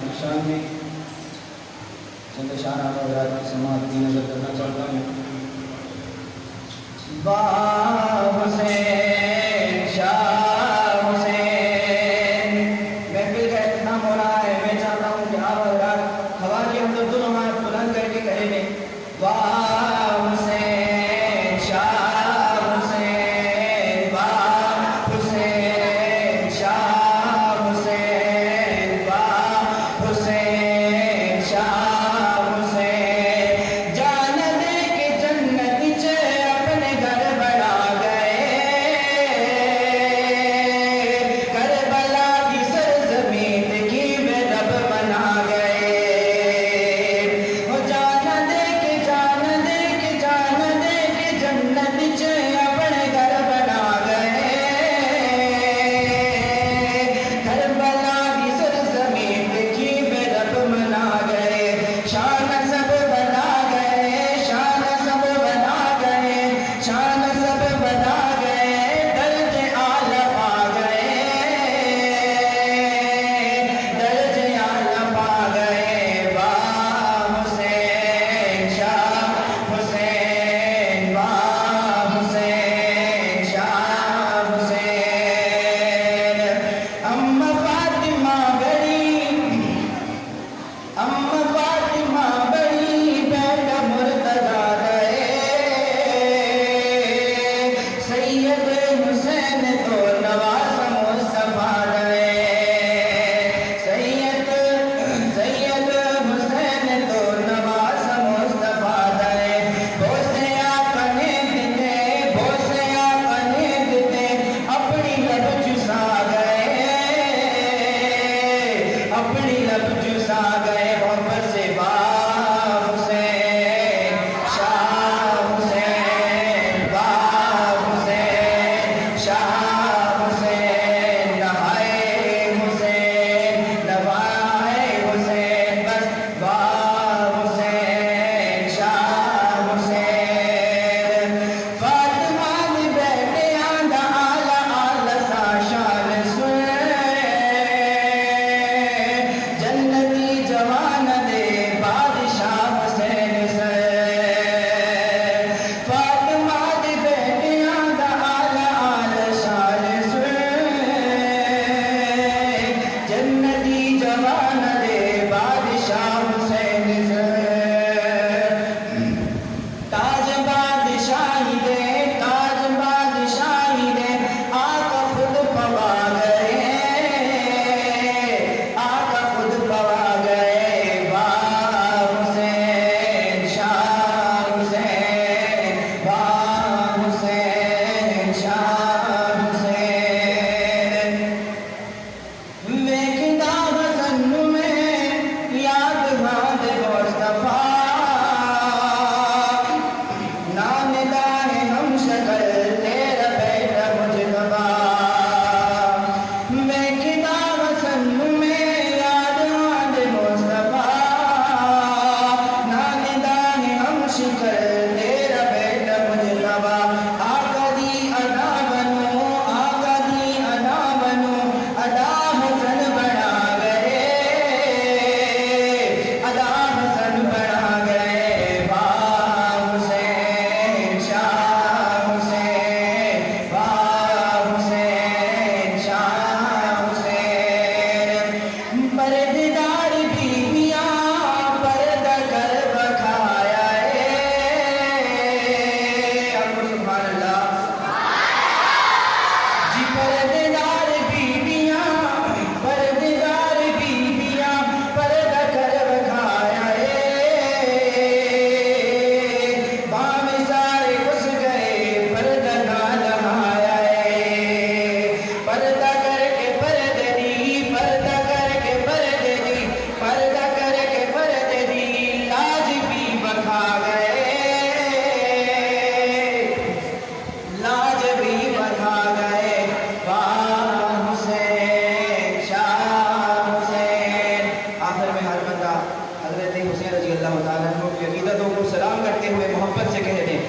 کی شان میں چند اشارہ اور کی سماعت کی نظر کرنا چاہتا ہوں۔ حسین شاہ حسین، محفل کا اختتام ہو رہا ہے، میں چاہتا ہوں کہ آپ حضرات ہوا کی ہم لوگ دونوں ہاتھ بلند کر کے کھڑے میں حسین شاہ حسین، حسین شاہ حسین، حسین شاہ حسین، جان دے کے جنت چ اپنے گھر بنا گئے، کربلا کی سرزمین کی میں رب بنا گئے، وہ جان دے کے جان دے کے جان دے کے جنت چ اپنے گھر بنا گئے، کربلا کی سرزمین کی میں رب بنا گئے، شان سب بنا گئے، شان سب بنا گئے، شان سب بنا گئے، درج اعلی پا گئے، درج اعلی پا گئے، حسین شاہ حسین، حسین شاہ حسین، فاطمہ بڑی، فاطمہ بڑی، بیٹا مرتضیٰ گئے، سید حسین تو نواز مصطفیٰ گئے، سید حسین تو نواز مصطفیٰ گئے، بوسے اپنے دیتے، بوسے اپنے دیتے، اپنی لب چسا گئے، اپنی لب چسا گئے، محبت سے حسین شاہ حسین، حسین شاہ حسین، نہائے حسین، نوائے حسین، بس حسین شاہ حسین، فاطمہ دی بیٹے آندا آلہ آلہ سا شان سن، جنتی جوان دے بادشاہ حسین سے، فاطمہ دی بیٹے آندا آلہ آلہ شان سن، جنتی جوان دے بادشاہ حسین سے، تاج بادشاہی دے، تاج بادشاہی دے، آقا خود پوا گئے، آقا خود پوا گئے، حسین شاہ حسین، حسین شاہ حسین، ویکھدا حسن میں یاد باندھ مصطفیٰ، نام دار ہم شکل تیرا بیٹا مجتبیٰ، ویکھدا حسن میں یاد باندھ مصطفیٰ، نام دار ہم شکل تیرا بیٹا مجتبیٰ، آقا دی ادا بنو، آقا دی ادا بنو، ادا حسن بنا گئے، ادا حسن بنا گئے، حسین شاہ حسین، حسین شاہ حسین، پردیدار بیویاں پردہ کر بکھایا ہے، سبحان اللہ جی، پردیدار بیویاں، پردیدار بیویاں پردہ کر بکھایا ہے، بام سارے گھس گئے، پردہ نہ لگایا ہے، پردہ کر کے پردے دی، پردہ کر کے پردے دی، پردہ کر کے پردے دی، لاج بھی بکھا گئے، لاج بھی بکھا گئے، حسین شاہ حسین، آخر میں ہر بندہ حضرت حسین رضی اللہ تعالیٰ عنہ کی عقیدتوں کو سلام کرتے ہوئے محبت سے کہہ دیں،